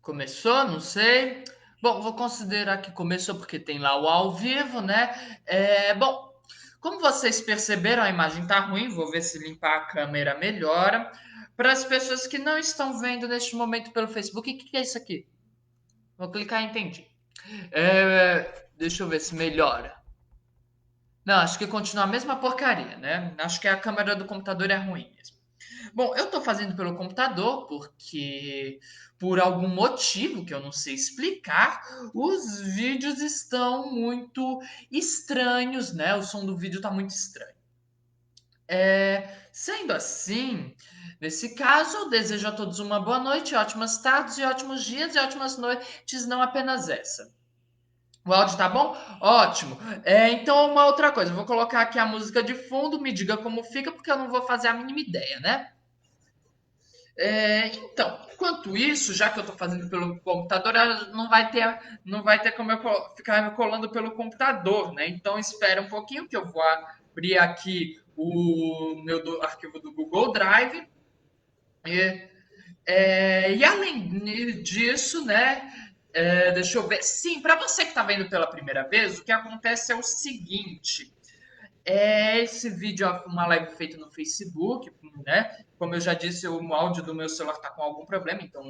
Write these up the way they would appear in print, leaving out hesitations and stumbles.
Começou? Não sei. Bom, vou considerar que começou porque tem lá o ao vivo, né? Bom, como vocês perceberam, a imagem tá ruim. Vou ver se limpar a câmera melhora. Para as pessoas que não estão vendo neste momento pelo Facebook, o que é isso aqui? Vou clicar em entendi. Deixa eu ver se melhora. Não, acho que continua a mesma porcaria, né? Acho que a câmera do computador é ruim mesmo. Bom, eu tô fazendo pelo computador porque, por algum motivo que eu não sei explicar, os vídeos estão muito estranhos, né? O som do vídeo tá muito estranho. Sendo assim, nesse caso, eu desejo a todos uma boa noite, ótimas tardes e ótimos dias e ótimas noites, não apenas essa. O áudio tá bom? Ótimo. Então, uma outra coisa, eu vou colocar aqui a música de fundo, me diga como fica, porque eu não vou fazer a mínima ideia, né? Então, enquanto isso, já que eu estou fazendo pelo computador, não vai ter como eu ficar me colando pelo computador, né? Então, espera um pouquinho que eu vou abrir aqui o meu arquivo do Google Drive. E, e além disso, né? Deixa eu ver. Sim, para você que está vendo pela primeira vez, o que acontece é o seguinte: esse vídeo é uma live feita no Facebook, né? Como eu já disse, o áudio do meu celular está com algum problema, então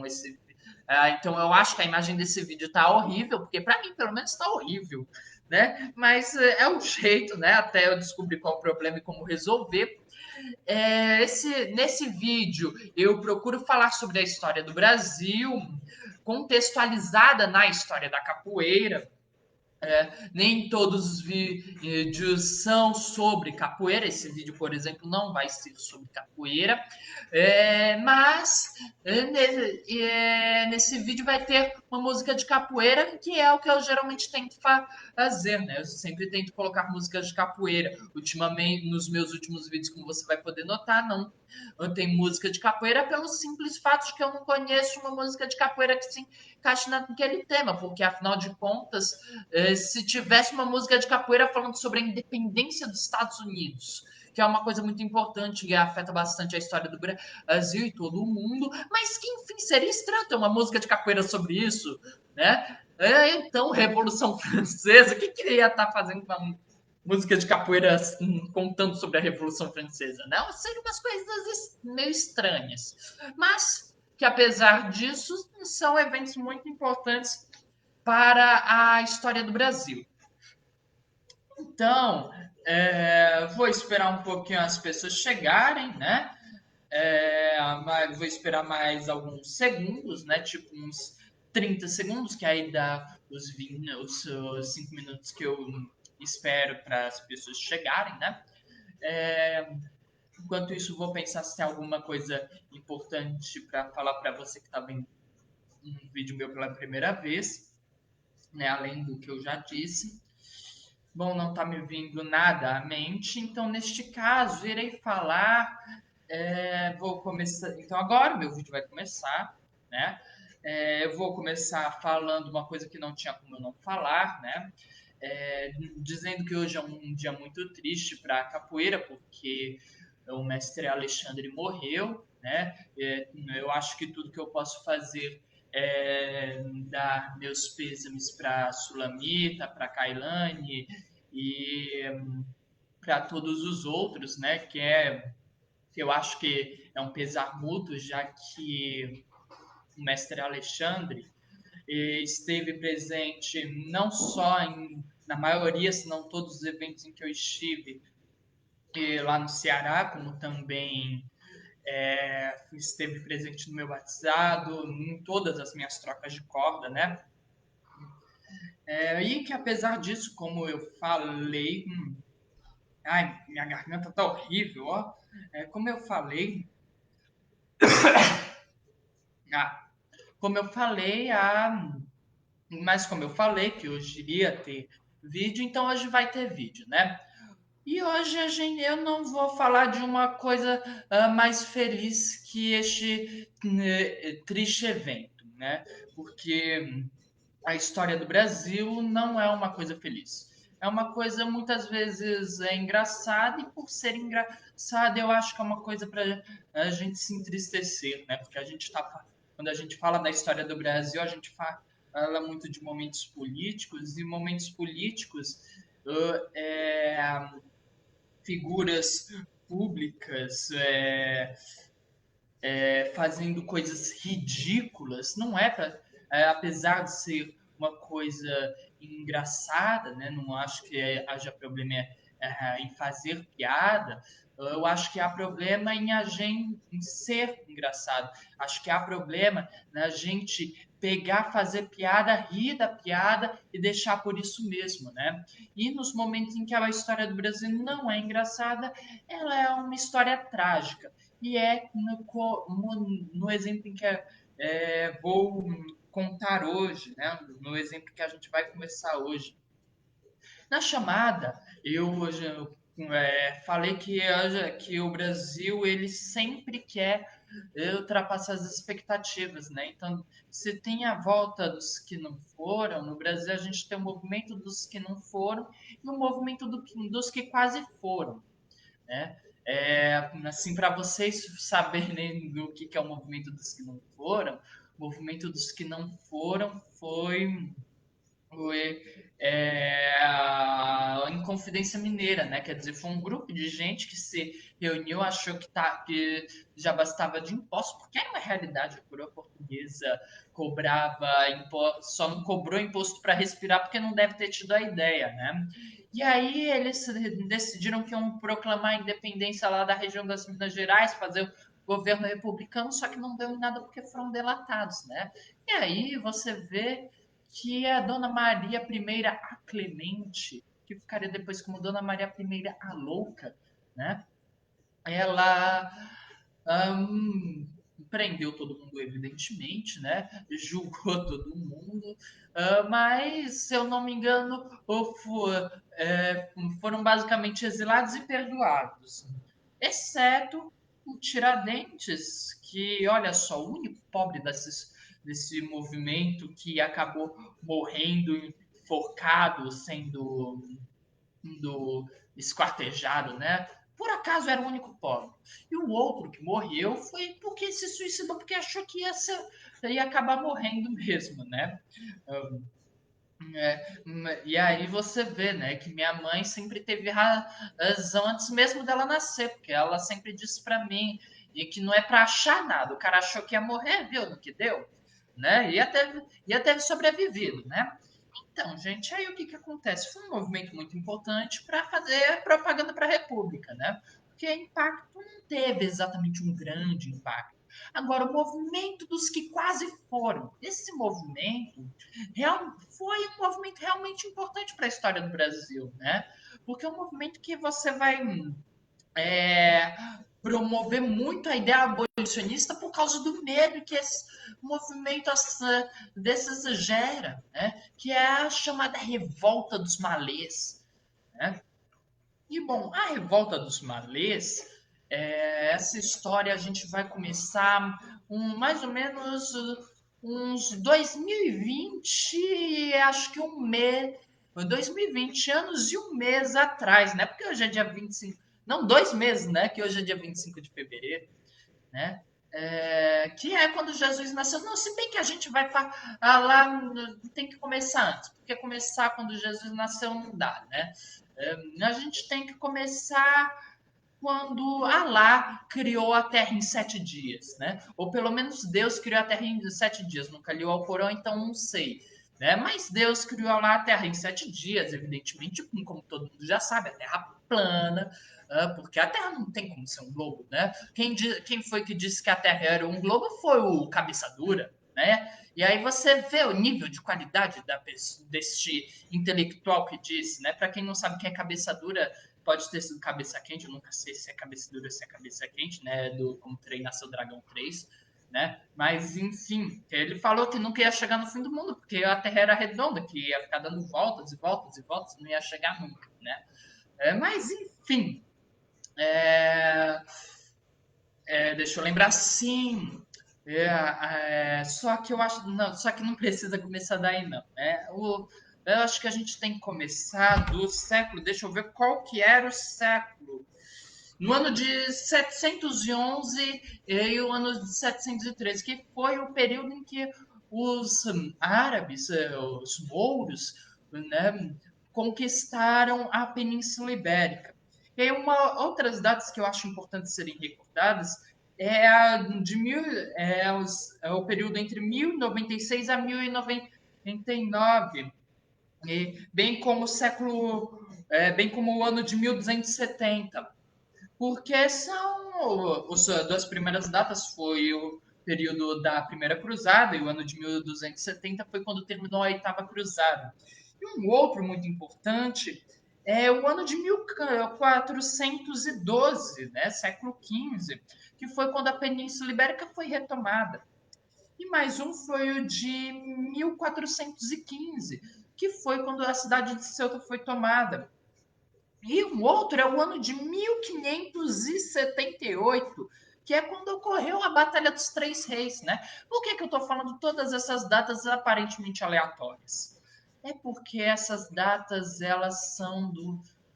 eu acho que a imagem desse vídeo está horrível, porque para mim pelo menos está horrível, né? Mas é o jeito, né? Até eu descobrir qual o problema e como resolver. Nesse vídeo eu procuro falar sobre a história do Brasil, contextualizada na história da capoeira. Nem todos os vídeos são sobre capoeira. Esse vídeo, por exemplo, não vai ser sobre capoeira, mas nesse vídeo vai ter uma música de capoeira, que é o que eu geralmente tento fazer, né? Eu sempre tento colocar músicas de capoeira. Ultimamente, nos meus últimos vídeos, como você vai poder notar, não tem música de capoeira pelo simples fato de que eu não conheço uma música de capoeira que se encaixe naquele tema, porque afinal de contas, se tivesse uma música de capoeira falando sobre a independência dos Estados Unidos, que é uma coisa muito importante e afeta bastante a história do Brasil e todo o mundo, mas que enfim seria estranho ter uma música de capoeira sobre isso, né? Então, Revolução Francesa, o que queria estar fazendo com uma música de capoeira contando sobre a Revolução Francesa, né? Seriam umas coisas meio estranhas, mas que apesar disso são eventos muito importantes para a história do Brasil. Então, vou esperar um pouquinho as pessoas chegarem, né? Vou esperar mais alguns segundos, né? Tipo uns 30 segundos, que aí dá os 5 minutos que eu espero para as pessoas chegarem, né? É, Enquanto isso, vou pensar se tem alguma coisa importante para falar para você que está vendo um vídeo meu pela primeira vez, né? Além do que eu já disse. Bom, não está me vindo nada à mente, então neste caso irei falar. Vou começar. Então agora meu vídeo vai começar, né? Eu vou começar falando uma coisa que não tinha como eu não falar, né? Dizendo que hoje é um dia muito triste para a capoeira, porque o mestre Alexandre morreu, né? Eu acho que tudo que eu posso fazer é dar meus pêsames para a Sulamita, para a Kailane e para todos os outros, né? Que eu acho que é um pesar mútuo, já que o mestre Alexandre esteve presente não só na maioria, se não todos os eventos em que eu estive lá no Ceará, como também esteve presente no meu batizado, em todas as minhas trocas de corda, né? E que apesar disso, como eu falei, ai, minha garganta tá horrível, ó. Como eu falei, ah, como eu falei, mas como eu falei que hoje iria ter vídeo, então hoje vai ter vídeo, né? E hoje eu não vou falar de uma coisa mais feliz que este triste evento, né? Porque a história do Brasil não é uma coisa feliz. É uma coisa muitas vezes engraçada, e por ser engraçada, eu acho que é uma coisa para a gente se entristecer, né? Porque a gente está quando a gente fala da história do Brasil, a gente fala muito de momentos políticos, e momentos políticos, figuras públicas fazendo coisas ridículas, não é para, apesar de ser uma coisa engraçada, né? Não acho que haja problema em fazer piada. Eu acho que há problema em a gente em ser engraçado. Acho que há problema na gente pegar, fazer piada, rir da piada e deixar por isso mesmo, né? E nos momentos em que a história do Brasil não é engraçada, ela é uma história trágica. E é no exemplo em que vou contar hoje, né? No exemplo que a gente vai começar hoje. Na chamada, eu hoje falei que o Brasil ele sempre quer ultrapassar as expectativas, né? Então, se tem a volta dos que não foram, no Brasil a gente tem o movimento dos que não foram e o movimento dos que quase foram, né? Assim, para vocês saberem do que é o movimento dos que não foram, o movimento dos que não foram foi a Inconfidência Mineira, né? Quer dizer, foi um grupo de gente que se reuniu, achou que já bastava de impostos, porque era uma realidade, a coroa portuguesa cobrava imposto, só não cobrou imposto para respirar porque não deve ter tido a ideia, né? E aí eles decidiram que iam proclamar a independência lá da região das Minas Gerais, fazer o governo republicano, só que não deu em nada porque foram delatados, né? E aí você vê que é a Dona Maria I a Clemente, que ficaria depois como Dona Maria I a Louca, né? Ela hum, prendeu todo mundo, evidentemente, né? Julgou todo mundo, mas, se eu não me engano, foram basicamente exilados e perdoados, exceto o Tiradentes, que, olha só, o único pobre desse movimento que acabou morrendo, enforcado, sendo esquartejado, né? Por acaso era o único pobre. E o outro que morreu foi porque se suicidou, porque achou que ia acabar morrendo mesmo, né? E aí você vê, né, que minha mãe sempre teve razão antes mesmo dela nascer, porque ela sempre disse para mim e que não é para achar nada. O cara achou que ia morrer, viu no que deu, né? Ia ter sobrevivido, né? Então, gente, aí o que acontece? Foi um movimento muito importante para fazer propaganda para a República, né? Porque impacto não teve exatamente um grande impacto. Agora, o movimento dos que quase foram. Esse movimento foi um movimento realmente importante para a história do Brasil, né? Porque é um movimento que você vai é, promover muito a ideia abolicionista por causa do medo que esse movimento desses gera, né? Que é a chamada revolta dos malês, né? E, bom, a revolta dos malês, essa história a gente vai começar mais ou menos uns 2020, acho que um mês, 2020 anos e um mês atrás, né? Porque hoje é dia 25, não, 2 meses, né? Que hoje é dia 25 de fevereiro, né? Que é quando Jesus nasceu. Não, se bem que a gente vai falar, tem que começar antes, porque começar quando Jesus nasceu não dá, né? A gente tem que começar quando Alá criou a Terra em 7 dias, né? Ou pelo menos Deus criou a Terra em 7 dias. Nunca li o Alcorão, então não sei. Né? Mas Deus criou lá a Terra em 7 dias, evidentemente, como todo mundo já sabe, a Terra plana, porque a Terra não tem como ser um globo, né? Quem foi que disse que a Terra era um globo foi o Cabeça Dura, né? E aí você vê o nível de qualidade deste intelectual que disse, né? Para quem não sabe quem é Cabeça Dura, pode ter sido Cabeça Quente, eu nunca sei se é Cabeça Dura ou se é Cabeça Quente, né? Do Como Treinar Seu Dragão 3, né? Mas, enfim, ele falou que nunca ia chegar no fim do mundo, porque a Terra era redonda, que ia ficar dando voltas e voltas e voltas, não ia chegar nunca, né? Mas, enfim, deixa eu lembrar, sim. Só que eu acho, não, só que não precisa começar daí, não. Eu acho que a gente tem que começar do século. Deixa eu ver qual que era o século. no ano de 711 e o ano de 713, que foi o período em que os árabes, os mouros, né, conquistaram a Península Ibérica. E aí, outras datas que eu acho importantes serem recordadas é a de é o período entre 1096 a 1099, bem como bem como o ano de 1270, porque são duas primeiras datas foi o período da Primeira Cruzada e o ano de 1270 foi quando terminou a Oitava Cruzada. E um outro muito importante é o ano de 1412, né, século XV, que foi quando a Península Ibérica foi retomada. E mais um foi o de 1415, que foi quando a cidade de Ceuta foi tomada. E o outro é o ano de 1578, que é quando ocorreu a Batalha dos Três Reis, né? Por que eu estou falando todas essas datas aparentemente aleatórias? É porque essas datas, elas são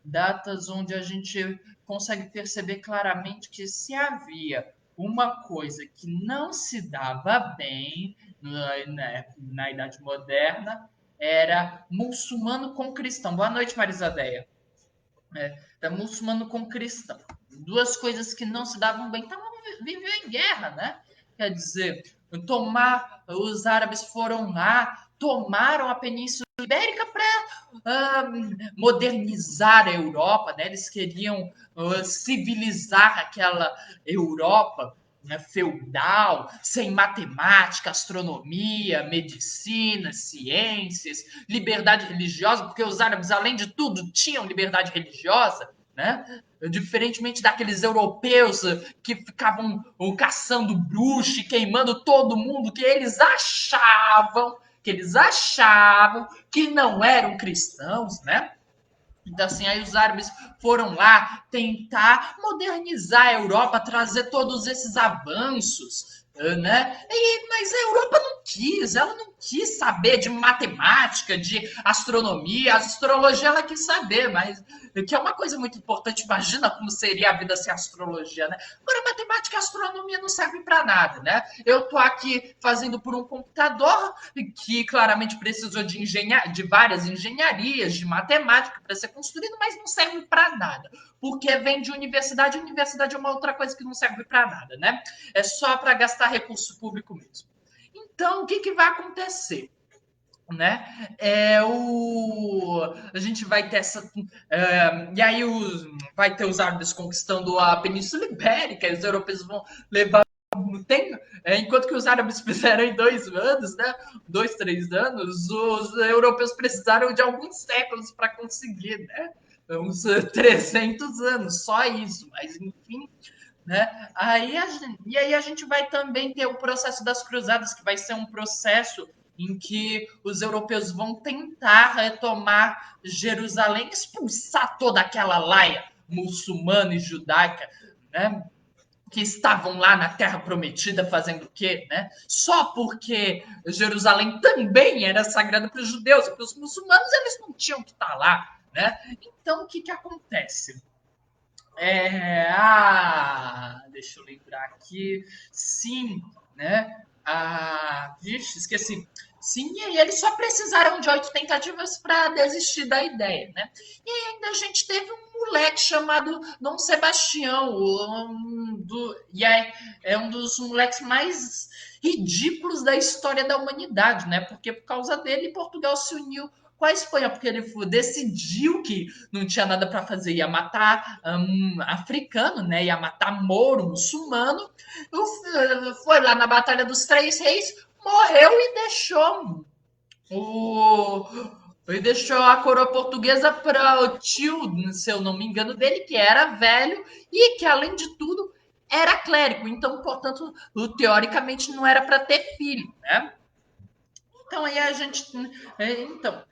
datas onde a gente consegue perceber claramente que se havia uma coisa que não se dava bem na Idade Moderna, era muçulmano com cristão. Boa noite, Marisadeia. Da muçulmano com cristão. Duas coisas que não se davam bem, estavam vivendo em guerra, né? Quer dizer, os árabes foram lá, tomaram a Península Ibérica para modernizar a Europa, né? Eles queriam civilizar aquela Europa, né, feudal, sem matemática, astronomia, medicina, ciências, liberdade religiosa, porque os árabes, além de tudo, tinham liberdade religiosa, né? Diferentemente daqueles europeus que ficavam caçando bruxo e queimando todo mundo, que eles achavam que não eram cristãos, né? Então, assim, aí os árabes foram lá tentar modernizar a Europa, trazer todos esses avanços, né? Mas a Europa não quis, ela não quis saber de matemática, de astronomia, a astrologia ela quis saber, mas que é uma coisa muito importante. Imagina como seria a vida sem astrologia, né? Agora, matemática e astronomia não servem para nada, né? Eu tô aqui fazendo por um computador que claramente precisou de várias engenharias, de matemática para ser construído, mas não serve para nada, porque vem de universidade. Universidade é uma outra coisa que não serve para nada, né? É só para gastar recurso público mesmo. Então, o que vai acontecer? Né? A gente vai ter e aí vai ter os árabes conquistando a Península Ibérica, e os europeus vão levar tem, enquanto que os árabes fizeram em 2 anos, né? 2, 3 anos, os europeus precisaram de alguns séculos para conseguir, né? Uns 300 anos, só isso, mas enfim, né? E aí a gente vai também ter o processo das cruzadas, que vai ser um processo em que os europeus vão tentar retomar Jerusalém, expulsar toda aquela laia muçulmana e judaica, né? Que estavam lá na Terra Prometida fazendo o quê, né? Só porque Jerusalém também era sagrada para os judeus e para os muçulmanos, eles não tinham que estar lá, né? Então, o que acontece? Deixa eu lembrar aqui. Sim, né? Vixe, esqueci. Sim, e eles só precisaram de 8 tentativas para desistir da ideia, né? E ainda a gente teve um moleque chamado Dom Sebastião, é um dos moleques mais ridículos da história da humanidade, né? Porque por causa dele Portugal se uniu com a Espanha, porque ele decidiu que não tinha nada para fazer, ia matar africano, né? Ia matar mouro, muçulmano. Foi lá na Batalha dos Três Reis, morreu o e deixou a coroa portuguesa para o tio, se eu não me engano, dele, que era velho e que, além de tudo, era clérigo. Então, portanto, teoricamente, não era para ter filho, né? Então, aí a gente. Então,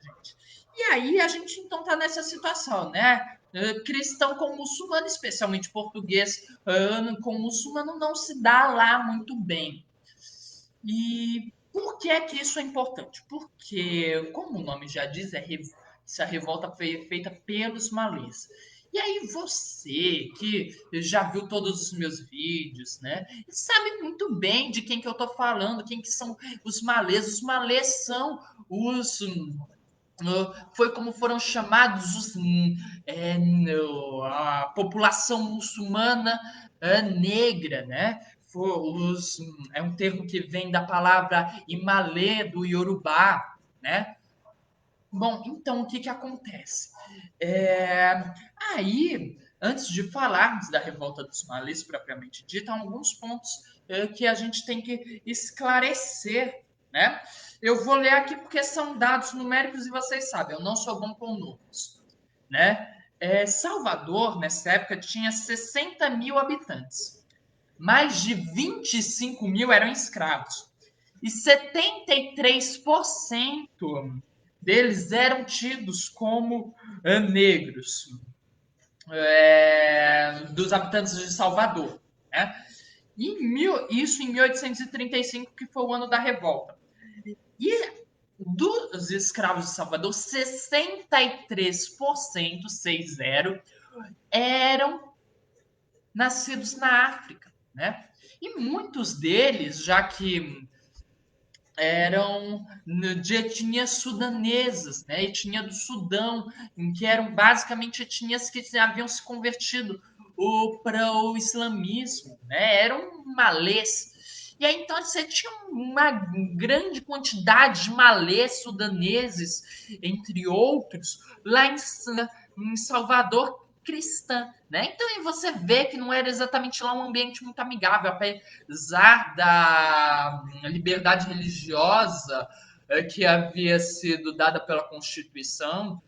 e aí a gente então tá nessa situação, né? Cristão com muçulmano, especialmente português com muçulmano, não se dá lá muito bem. E por que é que isso é importante? Porque, como o nome já diz, essa revolta foi feita pelos malês. E aí você que já viu todos os meus vídeos, né, sabe muito bem de quem que eu tô falando, quem que são os malês. Os malês são os foi como foram chamados a população muçulmana negra, né? É um termo que vem da palavra Imalê do Yorubá, né? Bom, então o que que acontece? É, aí, antes de falarmos da revolta dos malês propriamente dita, há alguns pontos que a gente tem que esclarecer, né? Eu vou ler aqui porque são dados numéricos e vocês sabem, eu não sou bom com números, né? Salvador, nessa época, tinha 60 mil habitantes. Mais de 25 mil eram escravos. E 73% deles eram tidos como negros, dos habitantes de Salvador. Né? Isso em 1835, que foi o ano da revolta. E dos escravos de Salvador, 63%, 60, eram nascidos na África. Né? E muitos deles, já que eram de etnias sudanesas, né? Etnia do Sudão, em que eram basicamente etnias que haviam se convertido para o islamismo, né? Eram malês. E aí então você tinha uma grande quantidade de malês sudaneses, entre outros, lá em Salvador, cristã, né? Então aí você vê que não era exatamente lá um ambiente muito amigável, apesar da liberdade religiosa que havia sido dada pela Constituição,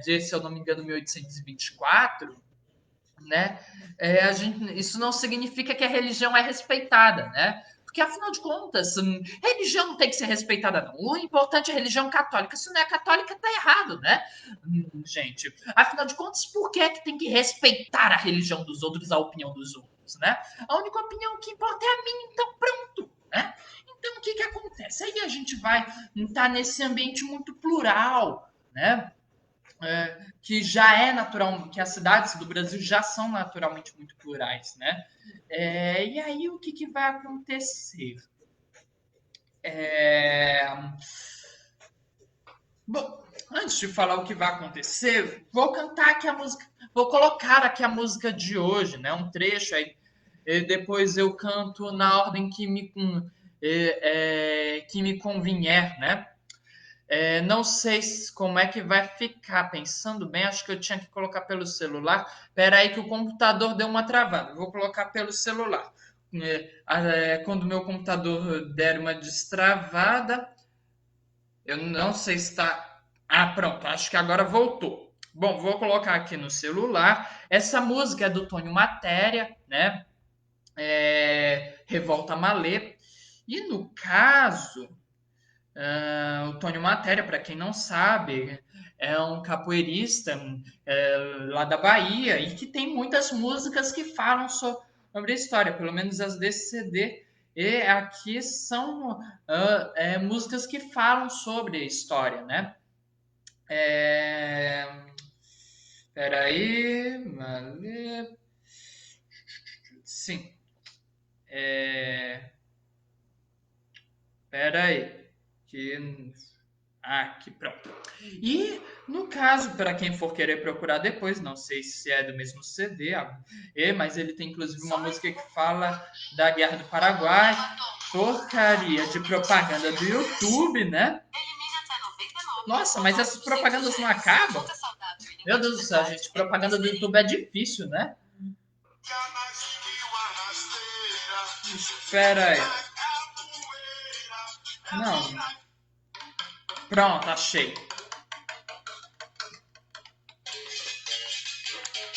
se eu não me engano, 1824, né? Isso não significa que a religião é respeitada, né? Porque, afinal de contas, religião não tem que ser respeitada, não. O importante é a religião católica. Se não é católica, tá errado, né? Gente, afinal de contas, por que é que tem que respeitar a religião dos outros, a opinião dos outros, né? A única opinião que importa é a minha, então pronto, né? Então, o que que acontece? Aí a gente vai estar nesse ambiente muito plural, né? Que já é natural, que as cidades do Brasil já são naturalmente muito plurais, né? E aí o que, que vai acontecer? É, Bom, antes de falar o que vai acontecer, vou cantar aqui a música, vou colocar aqui a música de hoje, né? Um trecho aí, e depois eu canto na ordem que me convier, né? Não sei como é que vai ficar. Pensando bem, acho que eu tinha que colocar pelo celular. Espera aí que o computador deu uma travada. Vou colocar pelo celular. Quando o meu computador der uma destravada, eu não sei se está. Ah, pronto. Acho que agora voltou. Bom, vou colocar aqui no celular. Essa música é do Tonho Matéria, né? Revolta Malê. E no caso, o Tônio Matéria, para quem não sabe, é um capoeirista lá da Bahia e que tem muitas músicas que falam sobre a história, pelo menos as desse CD. E aqui são músicas que falam sobre a história, né? É... Peraí. Sim. Peraí. Que aqui, pronto. E no caso, para quem for querer procurar depois, não sei se é do mesmo CD, mas ele tem inclusive uma música que fala da Guerra do Paraguai, porcaria de propaganda do YouTube, né? Nossa, mas essas propagandas não acabam? Meu Deus do céu, gente, propaganda do YouTube é difícil, né? Espera aí. Não. Pronto, achei.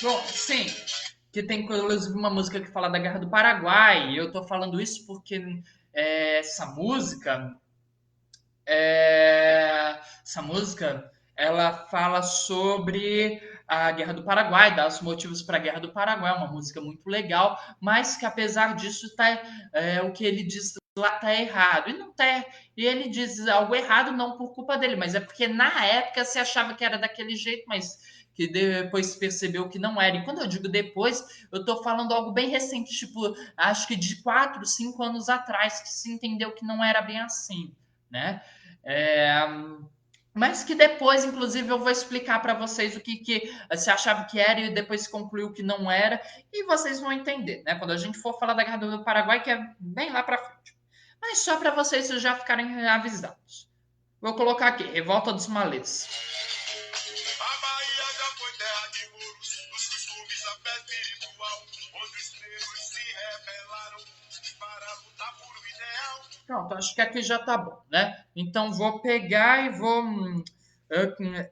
Bom, sim, que tem inclusive uma música que fala da Guerra do Paraguai. E eu tô falando isso porque essa música, essa música, ela fala sobre a Guerra do Paraguai, dá os motivos para a Guerra do Paraguai. É uma música muito legal, mas que apesar disso o que ele diz lá tá errado. E não tá, e ele diz algo errado não por culpa dele, mas é porque na época se achava que era daquele jeito, mas que depois percebeu que não era. E quando eu digo depois, eu estou falando algo bem recente, tipo, acho que de 4, 5 anos atrás, que se entendeu que não era bem assim, né? É, mas que depois, inclusive, eu vou explicar para vocês o que se achava que era e depois se concluiu que não era, e vocês vão entender, né? Quando a gente for falar da Guerra do Paraguai, que é bem lá para frente. Mas só para vocês já ficarem avisados. Vou colocar aqui, Revolta dos Malês. A Bahia já foi terra de muros, dos costumes, a fé espiritual, onde os negros se rebelaram para lutar por um ideal. Pronto, acho que aqui já tá bom, né? Então vou pegar e vou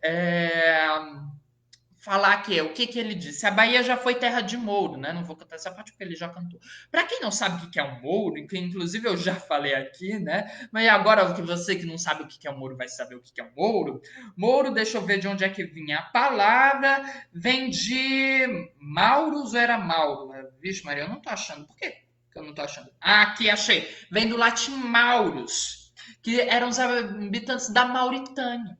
é, falar aqui o que ele disse. A Bahia já foi terra de Mouro, né? Não vou cantar essa parte porque ele já cantou. Para quem não sabe o que é um Mouro, que inclusive eu já falei aqui, né? Mas agora que você que não sabe o que é um Mouro vai saber o que é um Mouro. Mouro, deixa eu ver de onde é que vinha a palavra. Vem de Maurus ou era Mauro? Vixe, Maria, eu não tô achando. Por quê que eu não tô achando? Ah, aqui achei. Vem do latim Maurus, que eram os habitantes da Mauritânia.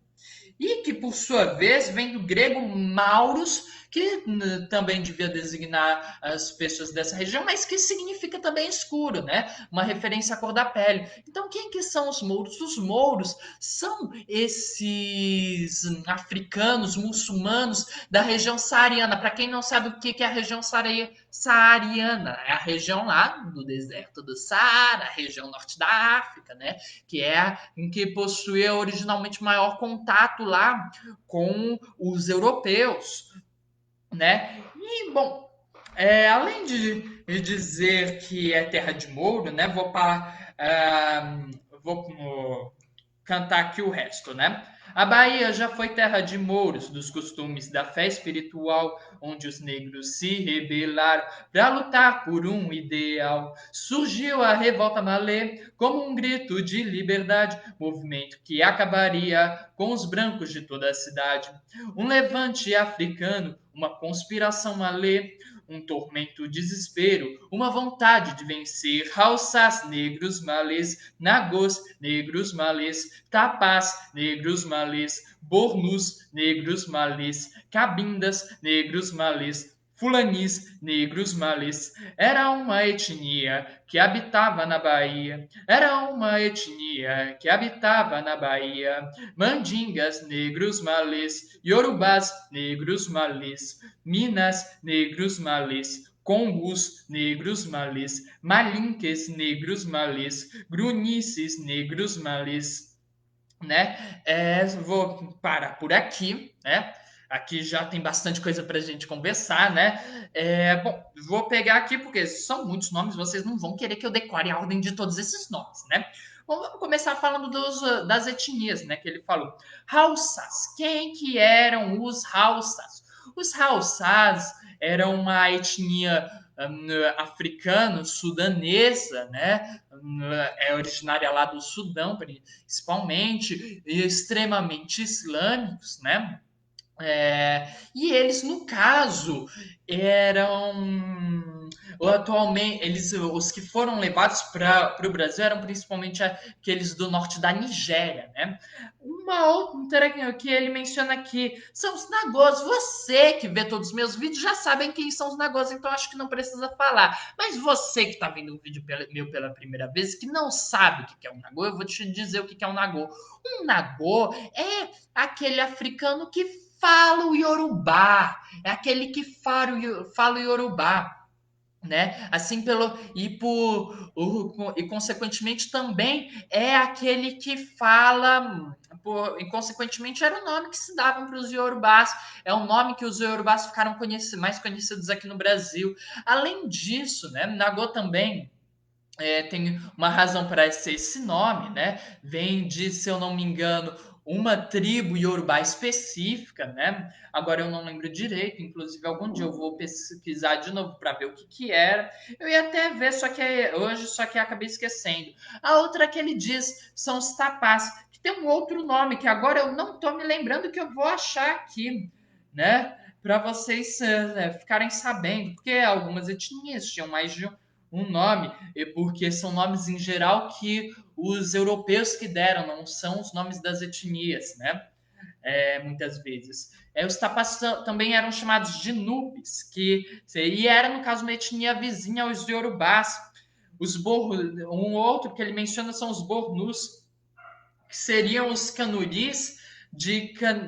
E que, por sua vez, vem do grego Maurus, que também devia designar as pessoas dessa região, mas que significa também escuro, né? Uma referência à cor da pele. Então, quem que são os mouros? Os mouros são esses africanos, muçulmanos da região saariana. Para quem não sabe o que é a região saariana, é a região lá do deserto do Saara, a região norte da África, né? Que é em que possuía originalmente maior contato lá com os europeus, né? E, bom, além de dizer que é terra de Mouro, né? Vou cantar aqui o resto, né? A Bahia já foi terra de mouros, dos costumes da fé espiritual, onde os negros se rebelaram para lutar por um ideal. Surgiu a revolta malê como um grito de liberdade, movimento que acabaria com os brancos de toda a cidade. Um levante africano, uma conspiração malê, um tormento desespero, uma vontade de vencer, Haussás, negros malês, Nagôs, negros malês, Tapás, negros malês, Bornus, negros malês, Cabindas, negros malês, Fulanis, negros malês, era uma etnia que habitava na Bahia, era uma etnia que habitava na Bahia, Mandingas, negros malês, Yorubás, negros malês, Minas, negros malês, Congus, negros malês, Malinques, negros malês, Grunices, negros malês, né? Vou parar por aqui, né? Aqui já tem bastante coisa para a gente conversar, né? Bom, vou pegar aqui porque são muitos nomes, vocês não vão querer que eu decore a ordem de todos esses nomes, né? Bom, vamos começar falando das etnias, né? Que ele falou. Haussás. Quem que eram os Haussás? Os Haussás eram uma etnia africano-sudanesa, né? É originária lá do Sudão, principalmente, extremamente islâmicos, né? E eles, no caso, eram atualmente os que foram levados para o Brasil eram principalmente aqueles do norte da Nigéria, né? Uma outra que ele menciona aqui são os nagôs. Você que vê todos os meus vídeos já sabem quem são os nagôs, então acho que não precisa falar. Mas você que está vendo o vídeo meu pela primeira vez, que não sabe o que é um nagô, eu vou te dizer o que é um nagô. Um nagô é aquele africano que fala o Yorubá, é aquele que fala o Yorubá, né? Assim e consequentemente também é aquele que fala e consequentemente era o nome que se davam para os Yorubás, é um nome que os Yorubás ficaram mais conhecidos aqui no Brasil. Além disso, né, Nagô também tem uma razão para ser esse nome, né? Vem de, se eu não me engano, uma tribo iorubá específica, né? Agora eu não lembro direito, inclusive algum dia eu vou pesquisar de novo para ver o que era. Eu ia até ver, só que hoje só que acabei esquecendo. A outra que ele diz são os tapás, que tem um outro nome que agora eu não estou me lembrando, que eu vou achar aqui, né? Para vocês ficarem sabendo, porque algumas etnias tinham mais de um nome, porque são nomes em geral que os europeus que deram, não são os nomes das etnias, né? muitas vezes. Os tapas também eram chamados de nubes, e era, no caso, uma etnia vizinha aos Yorubás. Um outro que ele menciona são os Bornus, que seriam os Canuris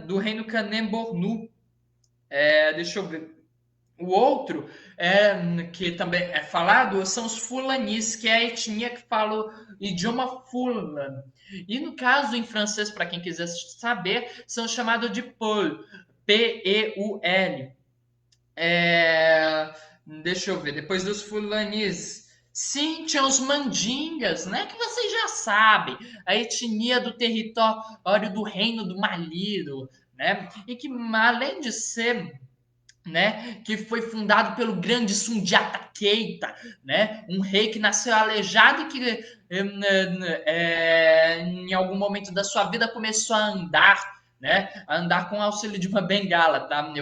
do reino Kanem-Bornu. Deixa eu ver. O outro, que também é falado, são os Fulanis, que é a etnia que fala o idioma Fulan. E no caso, em francês, para quem quiser saber, são chamados de Peul, P-E-U-L. Deixa eu ver, depois dos Fulanis. Sim, tinha os Mandingas, né? Que vocês já sabem, a etnia do território do reino do Maliro, né? E que, além de ser, né, que foi fundado pelo grande Sundiata Keita, né, um rei que nasceu aleijado e que em algum momento da sua vida começou a andar, né, a andar com o auxílio de uma bengala, tá?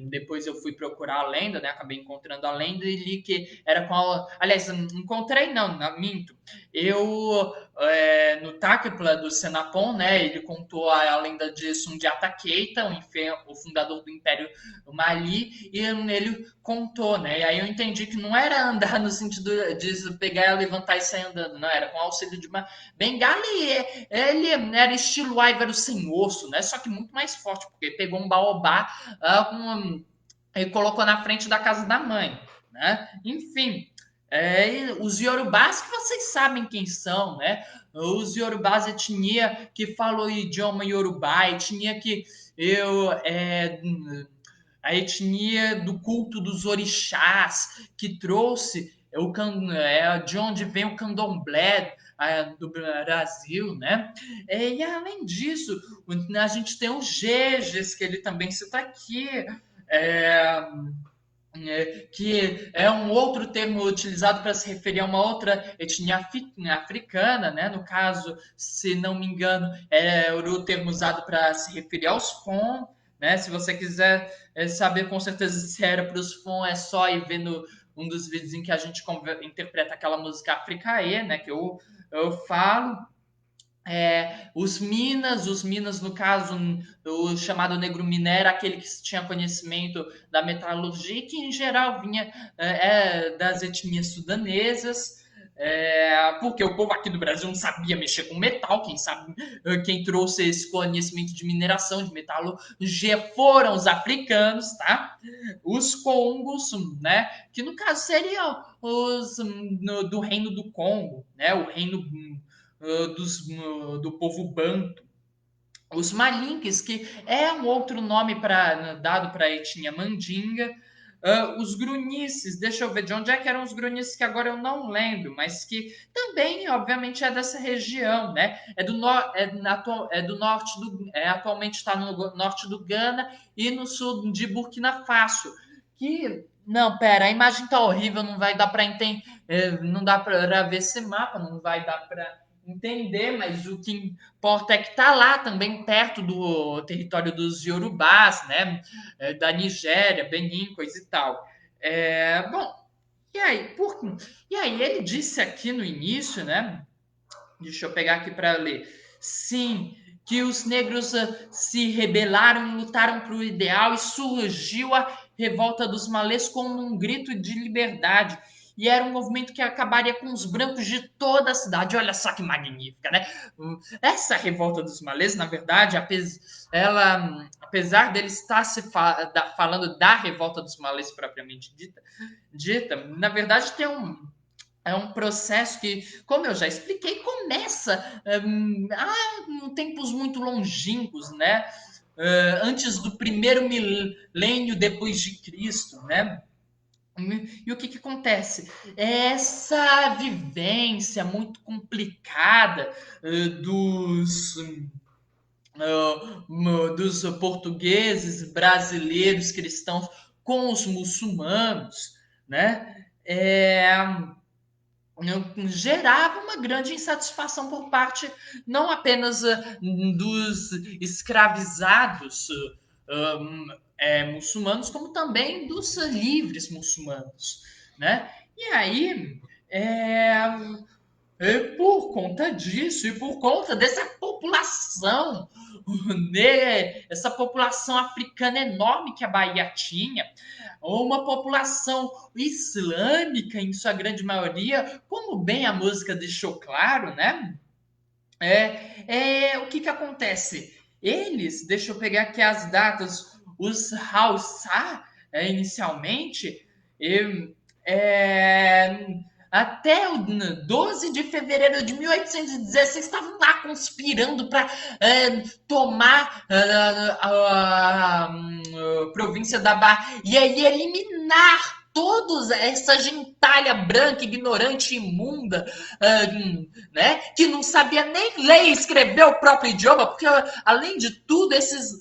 Depois eu fui procurar a lenda, né, acabei encontrando a lenda e li que era aliás, encontrei não, minto. No Takepla do Senapon, né, ele contou a lenda de Sundiata Keita, o fundador do Império Mali, e ele contou, né, e aí eu entendi que não era andar no sentido de pegar, levantar e sair andando, não, era com o auxílio de uma bengala, e ele era estilo Áivaro sem osso, né, só que muito mais forte, porque pegou um baobá e colocou na frente da casa da mãe, né, enfim. Os Yorubás, que vocês sabem quem são, né? Os Yorubás, etnia que fala o idioma Yorubá, etnia que a etnia do culto dos orixás, que trouxe de onde vem o candomblé do Brasil, né? E além disso, a gente tem os Jejes, que ele também cita aqui, que é um outro termo utilizado para se referir a uma outra etnia africana, né? No caso, se não me engano, é o termo usado para se referir aos Fon, né? Se você quiser saber com certeza se era para os Fon, é só ir vendo um dos vídeos em que a gente interpreta aquela música Africaê, né? Que eu falo. Os Minas, no caso, o chamado negro minério, aquele que tinha conhecimento da metalurgia, que em geral vinha das etnias sudanesas, porque o povo aqui do Brasil não sabia mexer com metal, quem trouxe esse conhecimento de mineração, de metalurgia, foram os africanos, tá? Os Congos, né? Que no caso seriam os do reino do Congo, né? O reino do povo Banto. Os Malinques, que é um outro nome dado para a etnia Mandinga. Os Grunices, deixa eu ver de onde é que eram os Grunices, que agora eu não lembro, mas que também, obviamente, é dessa região, né? Atualmente está no norte do Ghana e no sul de Burkina Faso. Não, pera, a imagem tá horrível, não vai dar para entender, não dá para ver esse mapa, não vai dar para entender, mas o que importa é que está lá também perto do território dos Yorubás, né? Da Nigéria, Benin, coisa e tal. Bom, e aí ele disse aqui no início, né? Deixa eu pegar aqui para ler. Sim, que os negros se rebelaram e lutaram para o ideal e surgiu a revolta dos malês como um grito de liberdade. E era um movimento que acabaria com os brancos de toda a cidade. Olha só que magnífica, né? Essa revolta dos malês, na verdade, apesar dele estar falando da revolta dos malês propriamente dita, na verdade tem um processo que, como eu já expliquei, começa em tempos muito longínquos, né? Antes do primeiro milênio depois de Cristo, né? E o que acontece? Essa vivência muito complicada dos portugueses, brasileiros, cristãos com os muçulmanos, né? Gerava uma grande insatisfação por parte não apenas dos escravizados muçulmanos, como também dos livres muçulmanos, né? E aí Por conta disso e por conta dessa população, né, essa população africana enorme que a Bahia tinha, uma população islâmica em sua grande maioria, como bem a música deixou claro, né? O que acontece? Eles, deixa eu pegar aqui as datas, os Hausa, inicialmente, é, até o 12 de fevereiro de 1816 estavam lá conspirando para tomar a província da Bahia e eliminar todos essa gentalha branca, ignorante, imunda, né, que não sabia nem ler e escrever o próprio idioma, porque, além de tudo, esses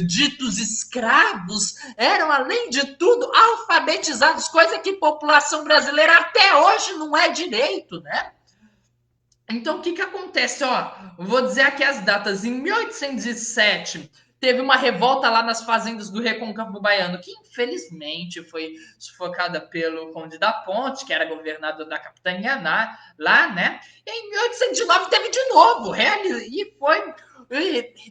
ditos escravos eram, além de tudo, alfabetizados, coisa que a população brasileira até hoje não é direito, né? Então, o que acontece? Vou dizer aqui as datas. Em 1807, teve uma revolta lá nas fazendas do Recôncavo Baiano, que infelizmente foi sufocada pelo Conde da Ponte, que era governador da capitania lá, né? E em 1809 teve de novo, e foi.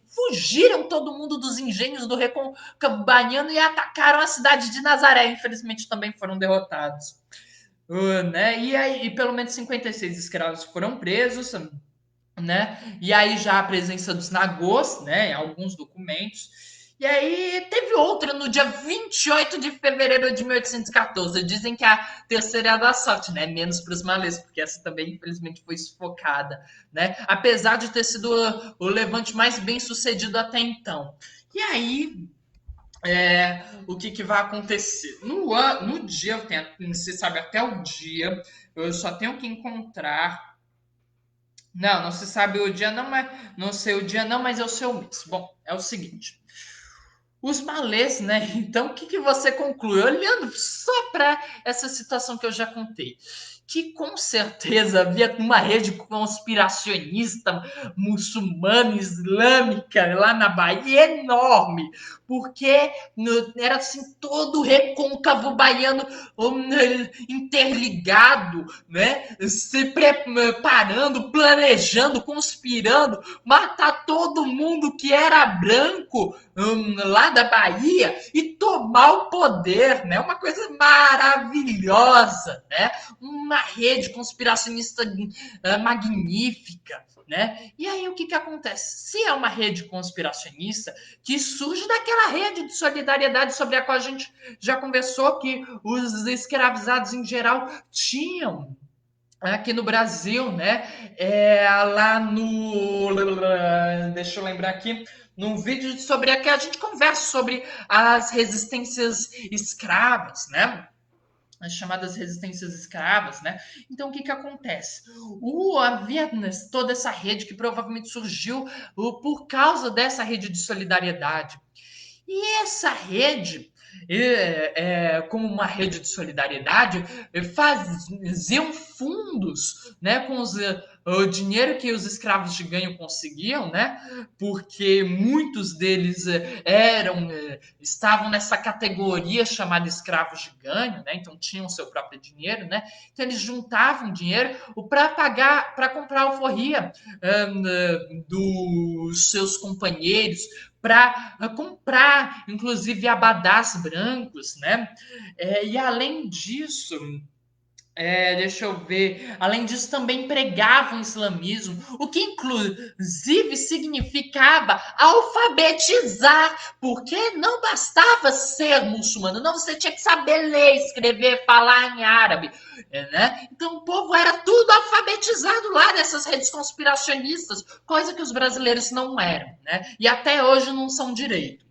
Fugiram todo mundo dos engenhos do Recôncavo Baiano e atacaram a cidade de Nazaré. Infelizmente também foram derrotados. Né? E pelo menos 56 escravos foram presos, né? E aí já a presença dos nagôs, né? Em alguns documentos. E aí teve outra no dia 28 de fevereiro de 1814. Dizem que a terceira é a da sorte, né? Menos para os malês, porque essa também, infelizmente, foi sufocada, né? Apesar de ter sido o levante mais bem sucedido até então. E aí, o que vai acontecer? No dia, você sabe até o dia, eu só tenho que encontrar. Não se sabe o dia, não, mas não sei o dia, não, mas eu sei o mês. Bom, é o seguinte. Os malês, né? Então, o que você conclui? Olhando só para essa situação que eu já contei, que com certeza havia uma rede conspiracionista muçulmana, islâmica lá na Bahia enorme, porque era assim todo o recôncavo baiano interligado, né? Se preparando, planejando, conspirando, matar todo mundo que era branco lá da Bahia e tomar o poder, né? Uma coisa maravilhosa, né? Uma rede conspiracionista magnífica, né? E aí o que acontece? Se é uma rede conspiracionista que surge daquela rede de solidariedade sobre a qual a gente já conversou, que os escravizados em geral tinham aqui no Brasil, né? Lá no. Deixa eu lembrar aqui. Num vídeo sobre a que a gente conversa sobre as resistências escravas, né? As chamadas resistências escravas, né? Então, o que acontece? Havia toda essa rede que provavelmente surgiu por causa dessa rede de solidariedade. E essa rede, como uma rede de solidariedade, faziam fundos, né, com o dinheiro que os escravos de ganho conseguiam, né, porque muitos deles estavam nessa categoria chamada escravos de ganho, né, então tinham seu próprio dinheiro, né, então eles juntavam dinheiro para pagar, para comprar alforria dos seus companheiros, para comprar, inclusive, abadás brancos, né? E além disso, deixa eu ver. Além disso, também pregavam o islamismo, o que inclusive significava alfabetizar, porque não bastava ser muçulmano, não, você tinha que saber ler, escrever, falar em árabe, né? Então o povo era tudo alfabetizado lá nessas redes conspiracionistas, coisa que os brasileiros não eram, né? E até hoje não são direito.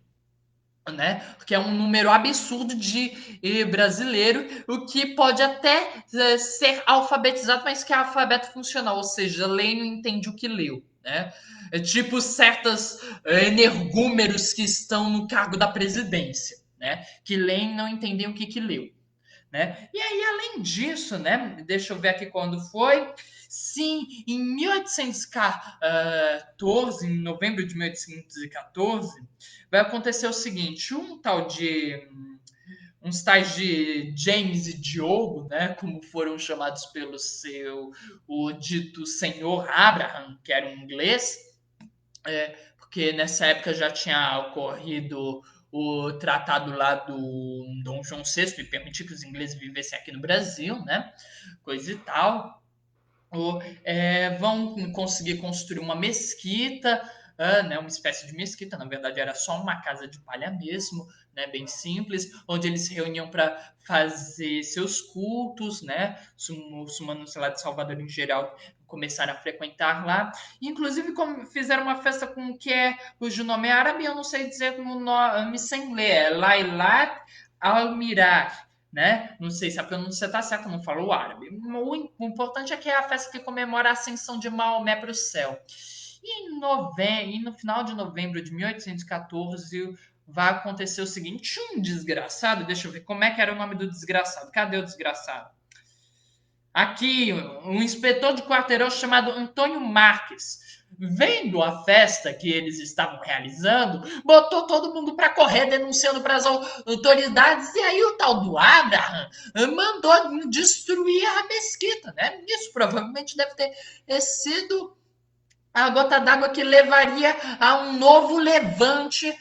Né? Porque é um número absurdo de brasileiro, o que pode até ser alfabetizado, mas que é alfabeto funcional, ou seja, lê e não entende o que leu, né? É tipo certos energúmeros que estão no cargo da presidência, né? Que leem e não entendem o que leu. Né? E aí, além disso, né? Deixa eu ver aqui quando foi. Sim, em 1814, em novembro de 1814, vai acontecer o seguinte: uns tais de James e Diogo, né, como foram chamados pelo o dito senhor Abraham, que era um inglês, porque nessa época já tinha ocorrido o tratado lá do Dom João VI e permitir que os ingleses vivessem aqui no Brasil, né, coisa e tal. Vão conseguir construir uma mesquita, né, uma espécie de mesquita, na verdade era só uma casa de palha mesmo, né, bem simples, onde eles se reuniam para fazer seus cultos, né, os muçulmanos lá de Salvador em geral começaram a frequentar lá, inclusive fizeram uma festa com cujo nome é árabe, eu não sei dizer o nome sem ler, é Lailat al-Miraj, né? Não sei se a pronúncia está certa, não falo árabe. O importante é que é a festa que comemora a ascensão de Maomé para o céu. E no final de novembro de 1814 vai acontecer o seguinte: um desgraçado, deixa eu ver como é que era o nome do desgraçado. Cadê o desgraçado? Aqui, um inspetor de quarteirão chamado Antônio Marques, vendo a festa que eles estavam realizando, botou todo mundo para correr denunciando para as autoridades, e aí o tal do Abraham mandou destruir a mesquita, né? Isso provavelmente deve ter sido a gota d'água que levaria a um novo levante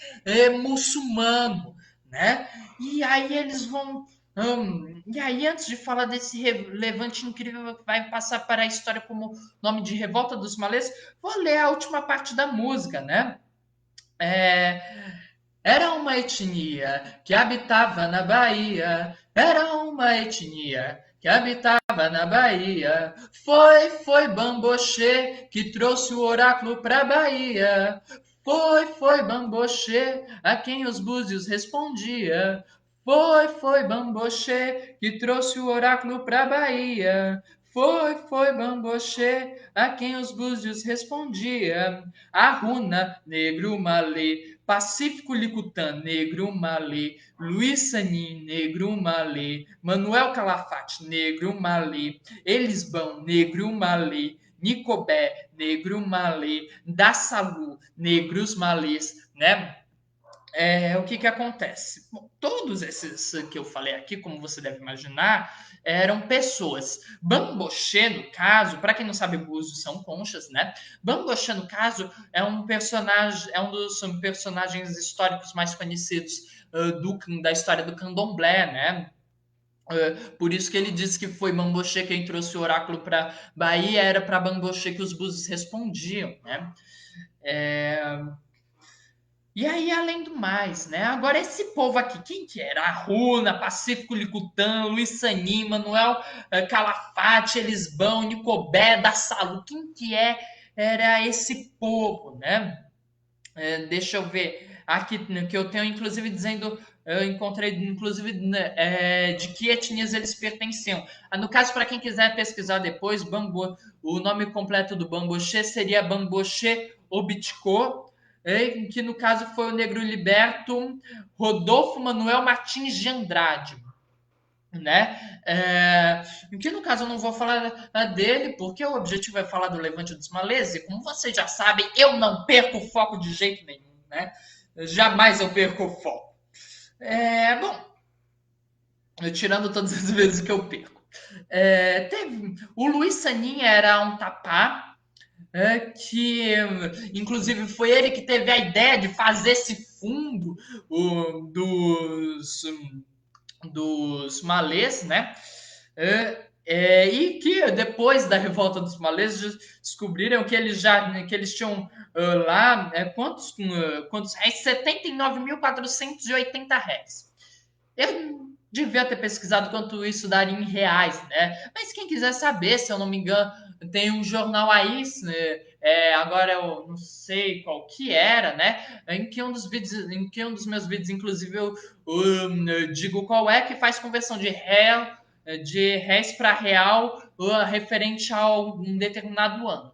muçulmano, né? E aí eles vão. E aí, antes de falar desse levante incrível que vai passar para a história como nome de Revolta dos Malês, vou ler a última parte da música, né? É, Era uma etnia que habitava na Bahia. Era uma etnia que habitava na Bahia. Foi Bambochê que trouxe o oráculo pra Bahia. Foi Bambochê a quem os búzios respondia. Foi Bambochê que trouxe o oráculo pra Bahia. Foi Bambochê a quem os búzios respondia. Arruna, negro malê, Pacífico Licutã, negro malê, Luiz Sanin, negro malê, Manuel Calafate, negro malê, Elisbão, negro malê, Nicobé, negro malê, Dassalu, negros malês, né? O que acontece? Bom, todos esses que eu falei aqui, como você deve imaginar, eram pessoas. Bamboche, no caso, para quem não sabe, búzios são conchas, né? Bamboche, no caso, é um personagem, é um dos personagens históricos mais conhecidos da história do candomblé, né? Por isso que ele disse que foi Bamboche quem trouxe o oráculo para Bahia, era para Bamboche que os búzios respondiam, né? E aí, além do mais, né? Agora, esse povo aqui, quem que era? Arruna, Pacífico Licutã, Luiz Sanim, Manuel Calafate, Elisbão, Nicobé, Dassalu, quem que era esse povo, né? Deixa eu ver. Aqui, que eu tenho, inclusive, dizendo... Eu encontrei, inclusive, de que etnias eles pertenciam. No caso, para quem quiser pesquisar depois, o nome completo do Bamboche seria Bamboche Obitko, que no caso foi o negro liberto Rodolfo Manuel Martins de Andrade, né? Que no caso eu não vou falar dele, porque o objetivo é falar do Levante dos Malês, e como vocês já sabem, eu não perco o foco de jeito nenhum, né? Jamais eu perco o foco. Bom, tirando todas as vezes que eu perco. O Luiz Sanin era um tapá, que inclusive foi ele que teve a ideia de fazer esse fundo dos malês, né? E que depois da revolta dos malês descobriram que eles tinham lá quantos réis? 79.480 réis. Eu devia ter pesquisado quanto isso daria em reais, né? Mas quem quiser saber, se eu não me engano, tem um jornal aí, agora eu não sei qual que era, né? Em que um dos meus vídeos, inclusive, eu digo qual é, que faz conversão de réis para real referente a um determinado ano.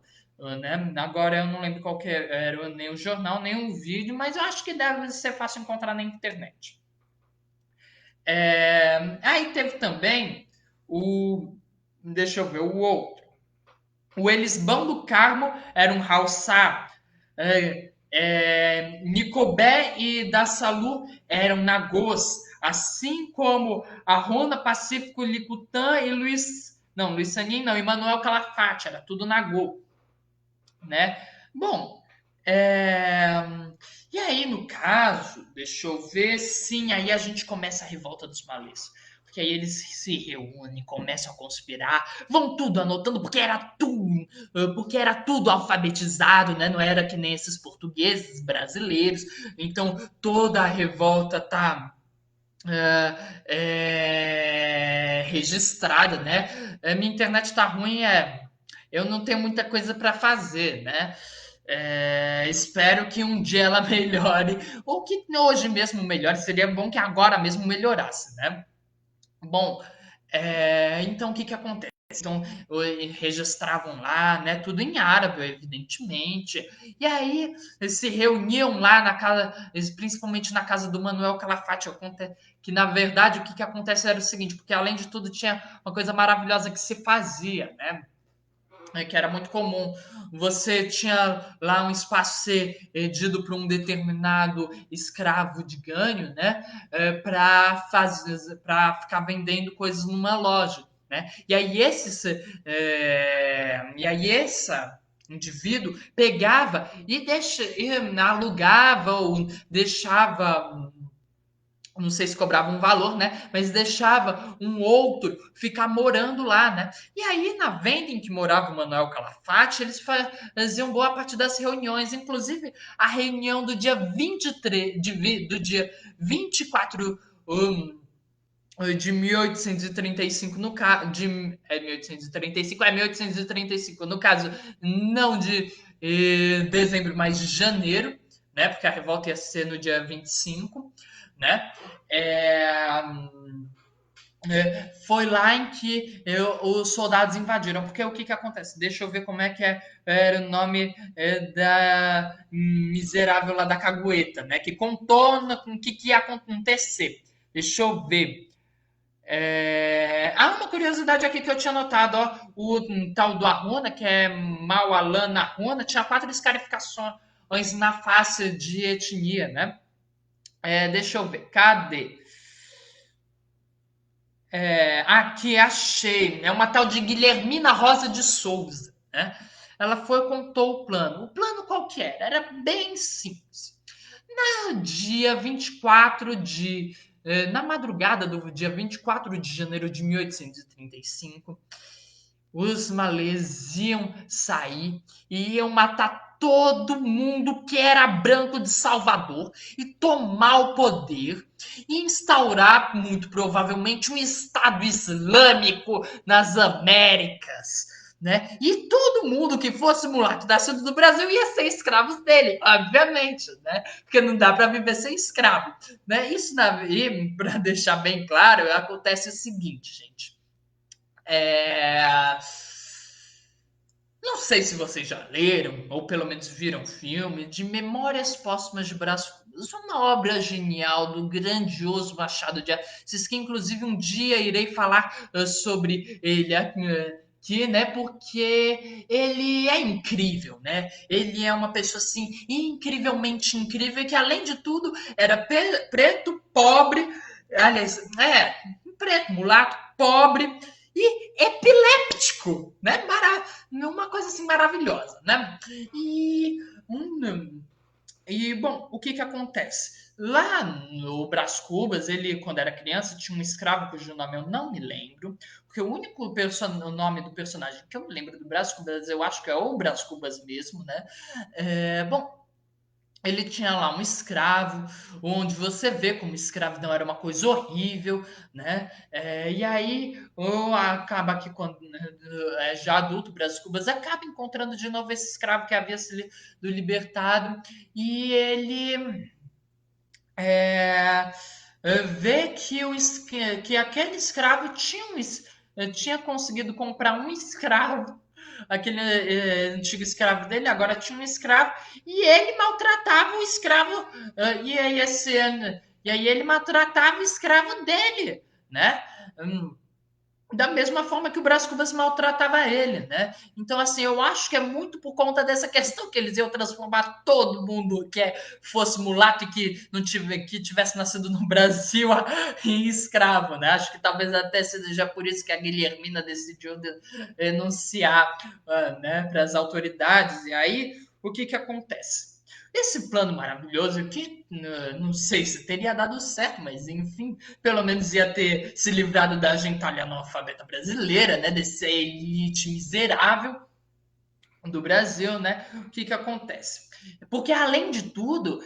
Né? Agora eu não lembro qual que era nem o jornal, nem o vídeo, mas eu acho que deve ser fácil encontrar na internet. Aí teve também deixa eu ver, o outro. O Elisbão do Carmo era um Halsá. Nicobé e Dassalu eram Nagôs. assim como Arrona, Pacífico, Licutã e Luiz Sanin, não, e Manuel Calafate, era tudo na Gol, né? Bom, e aí, no caso, deixa eu ver, sim, aí a gente começa a revolta dos malês. Porque aí eles se reúnem, começam a conspirar, vão tudo anotando, porque era tudo alfabetizado, né? Não era que nem esses portugueses brasileiros. Então toda a revolta tá registrada, né? Minha internet tá ruim, eu não tenho muita coisa para fazer, né? Espero que um dia ela melhore, ou que hoje mesmo melhore. Seria bom que agora mesmo melhorasse, né? Bom, então o que que acontece? Então, registravam lá, né? Tudo em árabe, evidentemente. E aí, eles se reuniam lá na casa, principalmente na casa do Manuel Calafate, que na verdade o que que acontece era o seguinte, porque além de tudo tinha uma coisa maravilhosa que se fazia, né? Que era muito comum. Você tinha lá um espaço ser cedido para um determinado escravo de ganho, né? Para ficar vendendo coisas numa loja, né? Esse indivíduo pegava e alugava ou deixava, não sei se cobrava um valor, né? Mas deixava um outro ficar morando lá, né? E aí, na venda em que morava o Manuel Calafate, eles faziam boa parte das reuniões, inclusive a reunião do dia 23, do dia 24 de 1835, no caso. 1835, 1835, no caso, não de dezembro, mas de janeiro, né? Porque a revolta ia ser no dia 25, né? É, Foi lá em que os soldados invadiram. Porque o que, que acontece? Deixa eu ver como é que era o nome da miserável lá da Cagueta, né? Que contou com o que, que ia acontecer. Deixa eu ver. Uma curiosidade aqui que eu tinha notado, ó, o tal do Arrona, que é Maualan Arrona, tinha 4 escarificações na face de etnia, né? Deixa eu ver, cadê? Aqui, achei. É uma tal de Guilhermina Rosa de Souza, né? Ela foi e contou o plano. O plano qual que era? Era bem simples. No dia 24 de. Na madrugada do dia 24 de janeiro de 1835, os malês iam sair e iam matar todo mundo que era branco de Salvador e tomar o poder e instaurar, muito provavelmente, um Estado Islâmico nas Américas. Né? E todo mundo que fosse mulato nascido do Brasil ia ser escravos dele, obviamente, né? Porque não dá para viver sem escravo, né? Isso, para deixar bem claro, acontece o seguinte, gente. Não sei se vocês já leram, ou pelo menos viram filme, de Memórias Póstumas de Brás Cubas, uma obra genial do grandioso Machado de Assis, que inclusive um dia irei falar sobre ele aqui, né? Porque ele é incrível, né? Ele é uma pessoa assim incrivelmente incrível, que além de tudo era preto, pobre, aliás, preto, mulato, pobre e epiléptico, né? Uma coisa assim maravilhosa, né? E, bom, o que que acontece? Lá no Brás Cubas, ele, quando era criança, tinha um escravo cujo nome eu não me lembro, porque o único nome do personagem que eu me lembro do Brás Cubas, eu acho que é o Brás Cubas mesmo, né? Bom, ele tinha lá um escravo, onde você vê como escravidão era uma coisa horrível, né? E aí acaba que quando já adulto, Brás Cubas acaba encontrando de novo esse escravo que havia sido libertado e ele vê que aquele escravo tinha conseguido comprar um escravo, aquele antigo escravo dele, agora tinha um escravo, e ele maltratava o escravo, e aí ele maltratava o escravo dele, né? da mesma forma que o Brás Cubas maltratava ele, né? Então, assim, eu acho que é muito por conta dessa questão que eles iam transformar todo mundo fosse mulato e que tivesse nascido no Brasil em escravo, né? Acho que talvez até seja por isso que a Guilhermina decidiu denunciar, né, para as autoridades. E aí, o que acontece? Esse plano maravilhoso que não sei se teria dado certo, mas enfim, pelo menos ia ter se livrado da gentalha analfabeta brasileira, né? Desse elite miserável do Brasil, né? O que acontece? Porque além de tudo,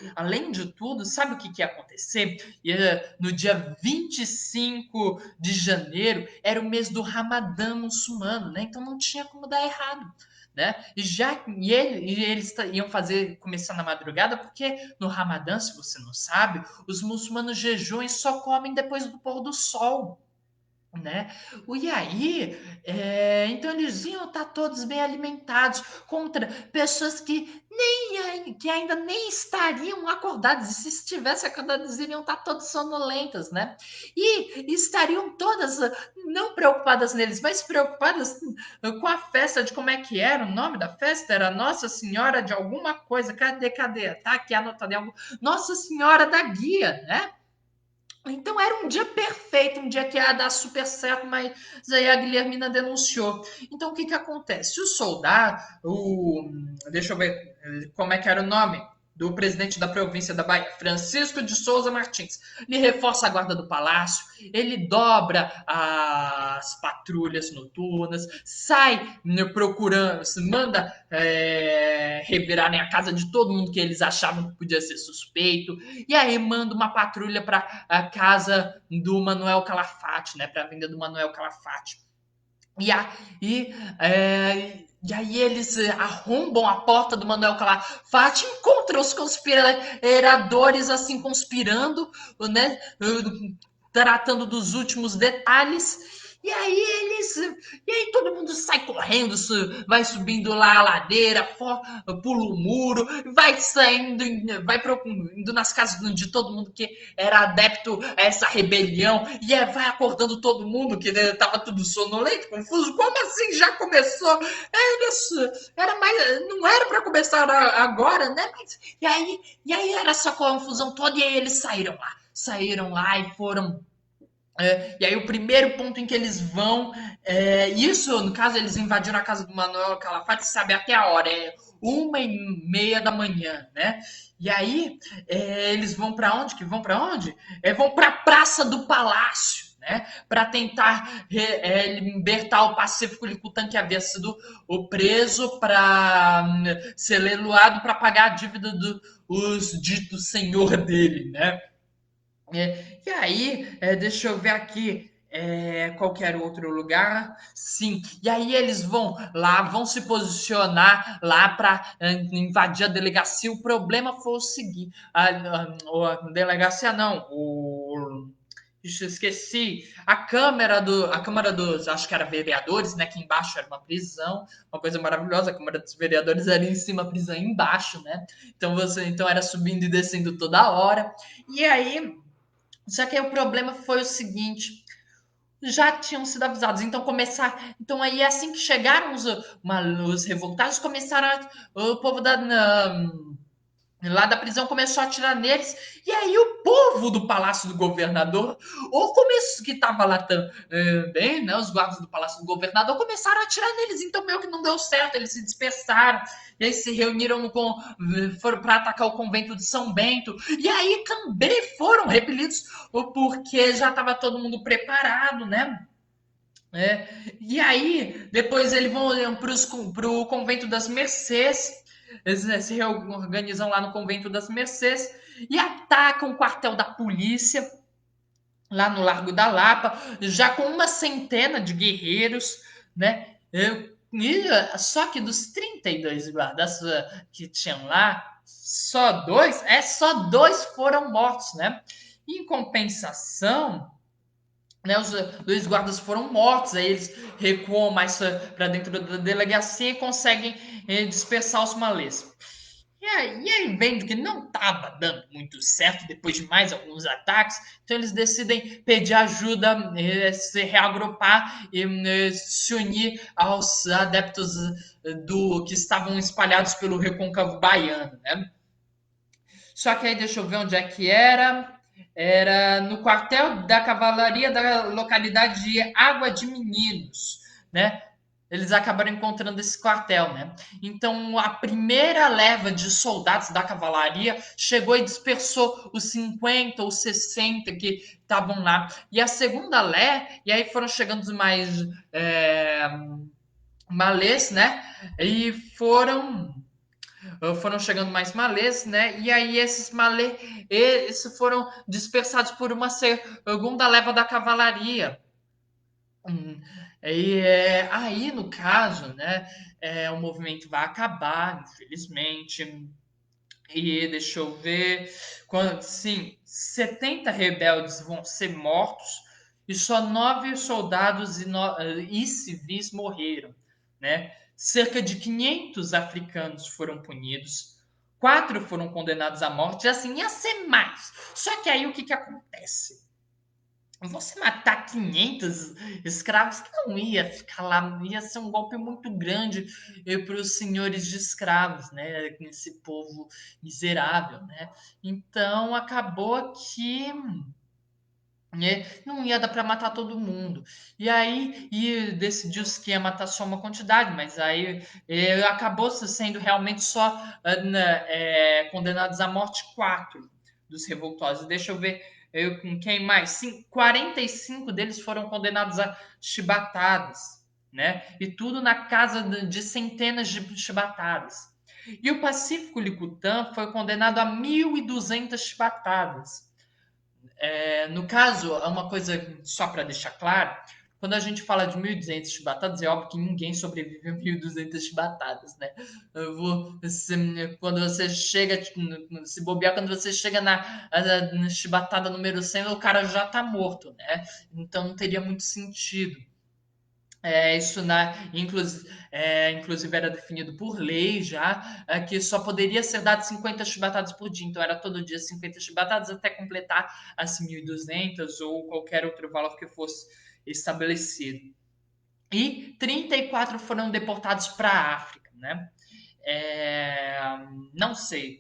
sabe o que ia acontecer? No dia 25 de janeiro era o mês do Ramadã muçulmano, né? Então não tinha como dar errado. Né? Eles iam começar na madrugada, porque no Ramadã, se você não sabe, os muçulmanos jejuam e só comem depois do pôr do sol. Né? E aí, então eles iam estar todos bem alimentados contra pessoas que ainda nem estariam acordadas, e se estivessem acordadas, iriam estar todas sonolentas, né? E estariam todas não preocupadas neles, mas preocupadas com a festa, de como é que era. O nome da festa era Nossa Senhora de alguma coisa. Cadê? Tá aqui anotado. Nossa Senhora da Guia, né? Então era um dia perfeito, um dia que ia dar super certo, mas aí a Guilhermina denunciou. Então o que acontece? O soldado, deixa eu ver como é que era o nome do presidente da província da Bahia, Francisco de Souza Martins. Ele reforça a guarda do palácio, ele dobra as patrulhas noturnas, sai procurando, manda revirarem a casa de todo mundo que eles achavam que podia ser suspeito, e aí manda uma patrulha para a casa do Manuel Calafate, né, para a venda do Manuel Calafate. E aí eles arrombam a porta do Manuel Calafate, encontram os conspiradores assim conspirando, né, tratando dos últimos detalhes. E aí todo mundo sai correndo, vai subindo lá a ladeira, pula o muro, vai saindo, vai indo nas casas de todo mundo que era adepto a essa rebelião, e vai acordando todo mundo que estava tudo sonolento, confuso. Como assim já começou? Era mais, não era para começar agora, né? E aí era essa confusão toda, e aí eles saíram lá e foram. E aí o primeiro ponto em que eles vão, isso, no caso, eles invadiram a casa do Manuel Calafate, sabe até a hora, 1h30 da manhã, né? E aí eles vão para onde? Vão para a Praça do Palácio, né? Para tentar libertar o Pacífico Licutan, que havia sido o preso, para ser leiloado para pagar a dívida dos ditos senhor dele, né? E aí, deixa eu ver aqui. Qualquer outro lugar, sim. E aí eles vão lá, vão se posicionar lá para invadir a delegacia. O problema foi o seguinte: a delegacia não, esqueci. A Câmara dos, acho que era vereadores, né? Que embaixo era uma prisão, uma coisa maravilhosa. A Câmara dos Vereadores era em cima, a prisão embaixo, né? Então era subindo e descendo toda hora. E aí só que aí o problema foi o seguinte: já tinham sido avisados, então aí assim que chegaram os revoltados, o povo lá da prisão começou a atirar neles, e aí o povo do palácio do governador, ou começou que estava lá também, né, os guardas do palácio do governador começaram a atirar neles, então meio que não deu certo, eles se dispersaram, e aí se reuniram foram para atacar o convento de São Bento, e aí também foram repelidos, porque já estava todo mundo preparado, né? E aí, depois eles vão para o convento das Mercês, eles se reorganizam lá no convento das Mercês e atacam o quartel da polícia lá no Largo da Lapa, já com uma centena de guerreiros, né? Só que dos 32 guardas que tinham lá, só dois foram mortos, né? Em compensação, né, os dois guardas foram mortos, aí eles recuam mais para dentro da delegacia e conseguem dispersar os malês. E aí, vendo que não estava dando muito certo, depois de mais alguns ataques, então eles decidem pedir ajuda, se reagrupar e se unir aos adeptos do que estavam espalhados pelo Recôncavo Baiano, né? Só que aí deixa eu ver onde é que era. Era no quartel da cavalaria da localidade de Água de Meninos, né? Eles acabaram encontrando esse quartel, né? Então a primeira leva de soldados da cavalaria chegou e dispersou os 50 ou 60 que estavam lá. E a segunda e aí foram chegando os mais é, malês, né? E foram chegando mais malês, né? E aí esses malês foram dispersados por uma segunda leva da cavalaria. Hum, aí, no caso, né, o movimento vai acabar, infelizmente. E deixa eu ver. Sim, 70 rebeldes vão ser mortos e só 9 soldados e civis morreram, né? Cerca de 500 africanos foram punidos, 4 foram condenados à morte, e assim ia ser mais. Só que aí o que, que acontece? Você matar 500 escravos não ia ficar lá, ia ser um golpe muito grande para os senhores de escravos, né? Esse povo miserável, né? Então acabou que não ia dar para matar todo mundo. E aí decidiu-se que ia matar só uma quantidade, mas aí acabou sendo realmente só condenados à morte 4 dos revoltosos. Deixa eu ver com quem mais? Sim, 45 deles foram condenados a chibatadas, né? E tudo na casa de centenas de chibatadas. E o Pacífico Licutã foi condenado a 1.200 chibatadas. No caso, é uma coisa só para deixar claro, quando a gente fala de 1.200 chibatadas, é óbvio que ninguém sobrevive a 1.200 chibatadas, né? Quando você chega, se bobear, quando você chega na chibatada número 100, o cara já tá morto, né? Então não teria muito sentido. Isso inclusive era definido por lei já, que só poderia ser dado 50 chibatadas por dia. Então era todo dia 50 chibatadas até completar as 1.200 ou qualquer outro valor que fosse estabelecido. E 34 foram deportados para a África, né? É, não sei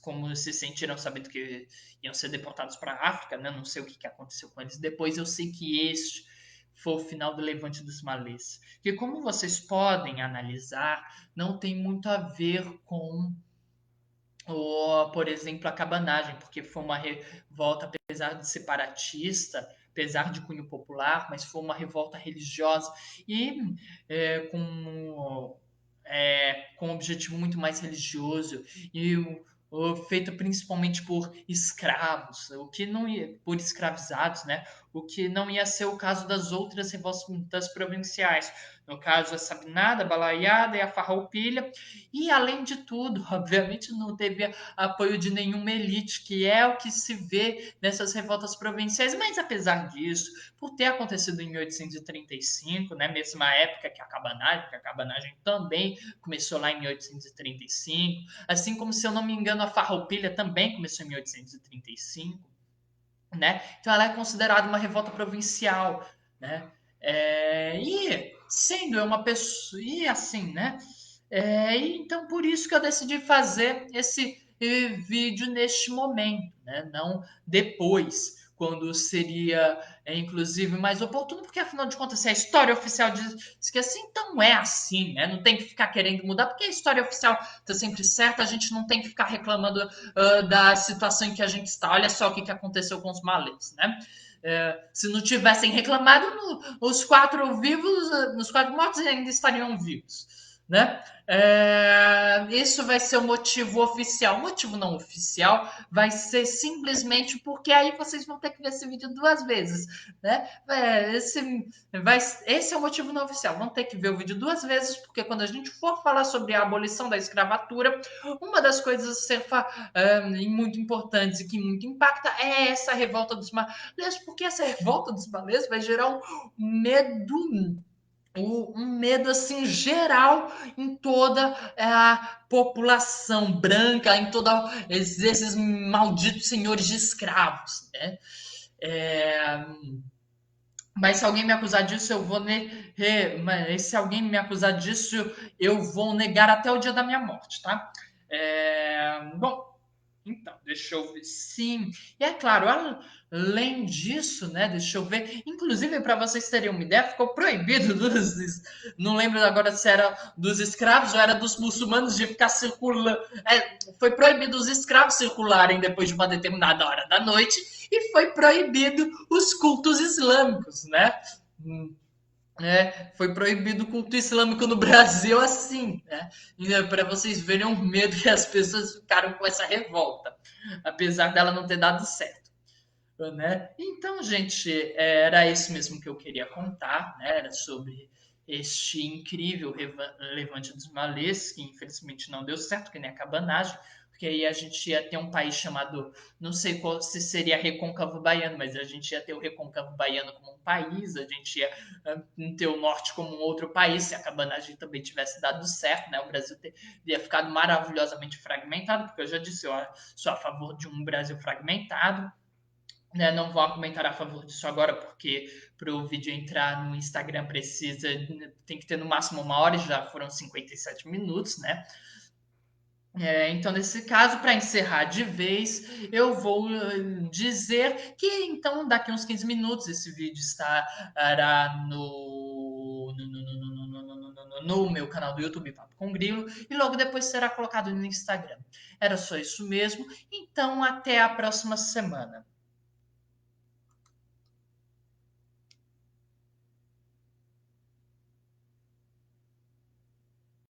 como se sentiram sabendo que iam ser deportados para a África, né? Não sei o que aconteceu com eles depois. Eu sei que este foi o final do Levante dos Malês. Que, como vocês podem analisar, não tem muito a ver com, por exemplo, a cabanagem, porque foi uma revolta, apesar de separatista, apesar de cunho popular, mas foi uma revolta religiosa e com um objetivo muito mais religioso e feita principalmente por escravos, o que não ia, por escravizados, né? O que não ia ser o caso das outras revoltas provinciais. No caso, a Sabinada, a Balaiada e a Farroupilha. E, além de tudo, obviamente não teve apoio de nenhuma elite, que é o que se vê nessas revoltas provinciais. Mas, apesar disso, por ter acontecido em 1835, né, mesma época que a cabanagem também começou lá em 1835, assim como, se eu não me engano, a Farroupilha também começou em 1835, né? Então ela é considerada uma revolta provincial, né? E sendo uma pessoa e assim, né? Então por isso que eu decidi fazer esse vídeo neste momento, né? Não depois, quando seria inclusive mais oportuno, porque afinal de contas, se a história oficial diz que assim, então é assim, né? Não tem que ficar querendo mudar, porque a história oficial está sempre certa, a gente não tem que ficar reclamando da situação em que a gente está. Olha só o que aconteceu com os malês, né? Se não tivessem reclamado, os 4 vivos, os 4 mortos ainda estariam vivos, né? Isso vai ser o motivo oficial. O motivo não oficial vai ser simplesmente porque aí vocês vão ter que ver esse vídeo 2 vezes, né? Esse é o motivo não oficial. Vão ter que ver o vídeo 2 vezes, porque quando a gente for falar sobre a abolição da escravatura, uma das coisas a ser muito importantes e que muito impacta é essa revolta dos malês, porque essa revolta dos malês vai gerar um medo um medo assim geral em toda a população branca, em todos esses malditos senhores de escravos, né? É, mas se alguém me acusar disso, eu vou mas se alguém me acusar disso, eu vou negar até o dia da minha morte, tá? Bom, então, deixa eu ver. Sim, e é claro, além disso, né? Deixa eu ver. Inclusive, para vocês terem uma ideia, ficou proibido dos. Não lembro agora se era dos escravos ou era dos muçulmanos de ficar circulando. Foi proibido os escravos circularem depois de uma determinada hora da noite e foi proibido os cultos islâmicos, né? Foi proibido o culto islâmico no Brasil assim, né? Para vocês verem o medo que as pessoas ficaram com essa revolta, apesar dela não ter dado certo, né? Então, gente, era isso mesmo que eu queria contar, né? Era sobre este incrível levante dos malês, que infelizmente não deu certo, que nem a cabanagem, porque aí a gente ia ter um país chamado, não sei qual, se seria Recôncavo Baiano, mas a gente ia ter o Recôncavo Baiano como um país, a gente ia ter o Norte como um outro país, se a cabanagem também tivesse dado certo, né? O Brasil teria ficado maravilhosamente fragmentado, porque eu já disse, eu sou a favor de um Brasil fragmentado, né? Não vou argumentar a favor disso agora, porque para o vídeo entrar no Instagram tem que ter no máximo 1 hora, e já foram 57 minutos, né? Então, nesse caso, para encerrar de vez, eu vou dizer que, então, daqui uns 15 minutos, esse vídeo estará no meu canal do YouTube, Papo com Grilo, e logo depois será colocado no Instagram. Era só isso mesmo. Então, até a próxima semana.